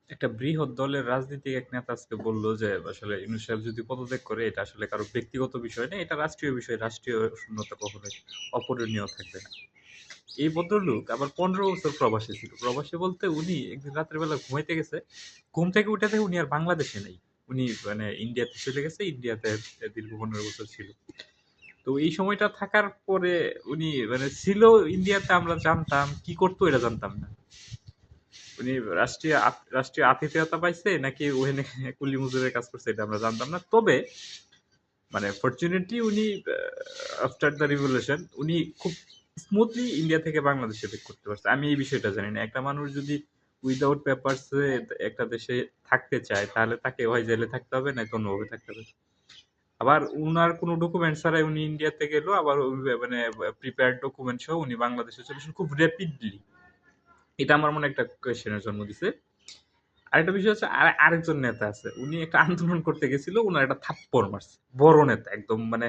একটা বৃহৎ দলের রাজনীতিক এক নেতা আজকে বলল যে আসলে ইউনূস সাহেব যদি পদত্যাগ করে এটা আসলে কারো ব্যক্তিগত বিষয় না, এটা রাষ্ট্রীয় বিষয়। রাষ্ট্রীয় শূন্যতা কখনোই অপূরণীয় থাকবে না। এই ভদ্রলোক আবার ১৫ বছর প্রবাসী ছিল। প্রবাসী বলতে উনি একদিন রাত্রে বেলা ঘুমাইতে গেছে। ঘুম থেকে উঠে দেখে উনি আর বাংলাদেশে নেই। উনি মানে ইন্ডিয়াতে চলে গেছে। ইন্ডিয়াতে দীর্ঘ ১৫ বছর ছিল। তো এই সময়টা থাকার পরে উনি মানে ছিল ইন্ডিয়াতে, আমরা জানতাম। কি করতো এটা জানতাম না। উনি রাষ্ট্রীয় আতিথেয়তা পাইছে নাকি ওখানে কুলি মজুরের কাজ করছে এটা আমরা জানতাম না। তবে মানে ফরচুনেটলি উনি আফটার দ্য রিভলিউশন উনি খুব স্মুথলি ইন্ডিয়া থেকে বাংলাদেশে ব্যাক করতে পারছে। আমি এই বিষয়টা জানি না। একটা মানুষ যদি উইদাউট পেপারস একটা দেশে থাকতে চায় তাহলে তাকে হয় জেলে থাকতে হবে নয়তো অন্যভাবে থাকতে হবে। আবার উনার কোনো ডকুমেন্ট ছাড়াই উনি ইন্ডিয়াতে গেল, আবার মানে প্রিপেয়ার্ড ডকুমেন্ট সহ উনি বাংলাদেশে চলে আসেন খুব র্যাপিডলি। এটা আমার মনে একটা কোয়েশ্চেনের জন্ম দিছে। আরেকটা বিষয় হচ্ছে আরেকজন নেতা আছে। উনি একটা আন্দোলন করতে গেছিল, উনার একটা থাপ্পড় মারছে। বড় নেতা একদম মানে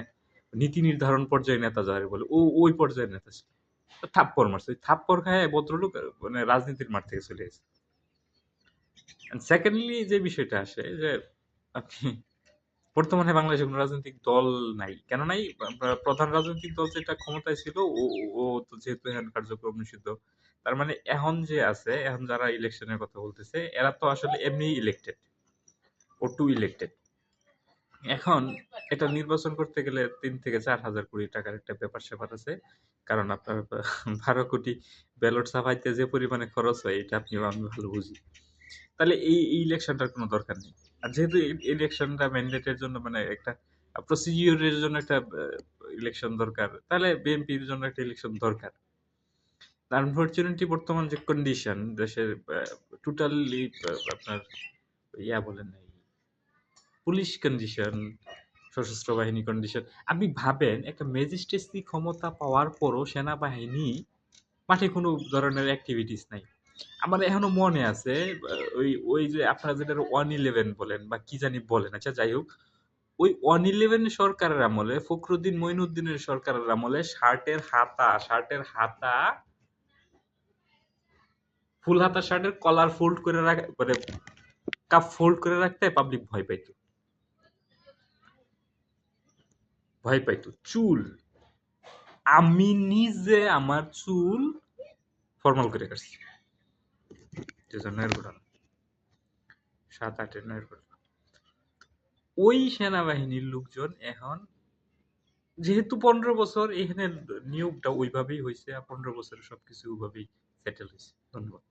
নীতি নির্ধারণ পর্যায়ের নেতা যারে বলে, ওই পর্যায়ের নেতা ছিল। থাপ্পড় মারছে। ওই থাপ্পড় খায় ভদ্রলোক মানে রাজনীতির মাঠ থেকে চলে গেছে। সেকেন্ডলি যে বিষয়টা আসে যে আপনি বর্তমানে বাংলাদেশে কোনো রাজনৈতিক দল নাই। কেন নাই? প্রধান রাজনৈতিক দল যেটা ক্ষমতায় ছিল ও তো যেহেতু এখন কার্যক্রম নিষিদ্ধ। তার মানে এখন যে আছে, এখন যারা ইলেকশনের কথা বলতেছে, এরা তো আসলে এমনিই ইলেক্টেড। ও টু ইলেক্টেড। এখন এটা নির্বাচন করতে গেলে ৩ থেকে ৪ হাজার কোটি টাকার একটা ব্যাপার-স্যাপার আছে। কারণ আপনার ১২ কোটি ব্যালট ছাপাইতে যে পরিমাণে খরচ হয় এটা আপনি আমি ভালো বুঝি। তাহলে এই ইলেকশনটার কোনো দরকার নেই। আর যেহেতু ইলেকশনটা ম্যান্ডেটের জন্য মানে একটা প্রসিডিউর এর জন্য একটা ইলেকশন দরকার, তাহলে বিএনপির জন্য একটা ইলেকশন দরকার। আনফরচুনেটলি বর্তমান যে কন্ডিশন দেশের টোটালি আপনার বলেন এই পুলিশ কন্ডিশন, সশস্ত্র বাহিনী কন্ডিশন। আপনি ভাবেন একটা ম্যাজিস্ট্রেসি ক্ষমতা পাওয়ার পরও সেনাবাহিনী মাঠে কোনো ধরনের অ্যাক্টিভিটিস নাই। আমার এখনো মনে আছে ওই যে আপনারা যেটা 111 বলেন বা কি জানি বলেন, আচ্ছা যাই হোক। ওই 111 সরকারের আমলে ফখরুদ্দিন মঈনুদ্দিনের সরকারের আমলে শার্টের হাতা ফুল হাতা শার্টের কলার ফোল্ড করে মানে কাপ ফোল্ড করে রাখতে পাবলিক ভয় পাইতো। চুল, আমি নিজে আমার চুল ফর্মাল করে কাটছি। 2009 ঘটনা, 7-8-9 ঘটনা। ওই সেনাবাহিনীর লোকজন এখন যেহেতু 15 বছর এখানে নিয়োগটা ওইভাবেই হয়েছে, আর 15 বছরে সবকিছু ওইভাবেই সেটেল হয়েছে। ধন্যবাদ।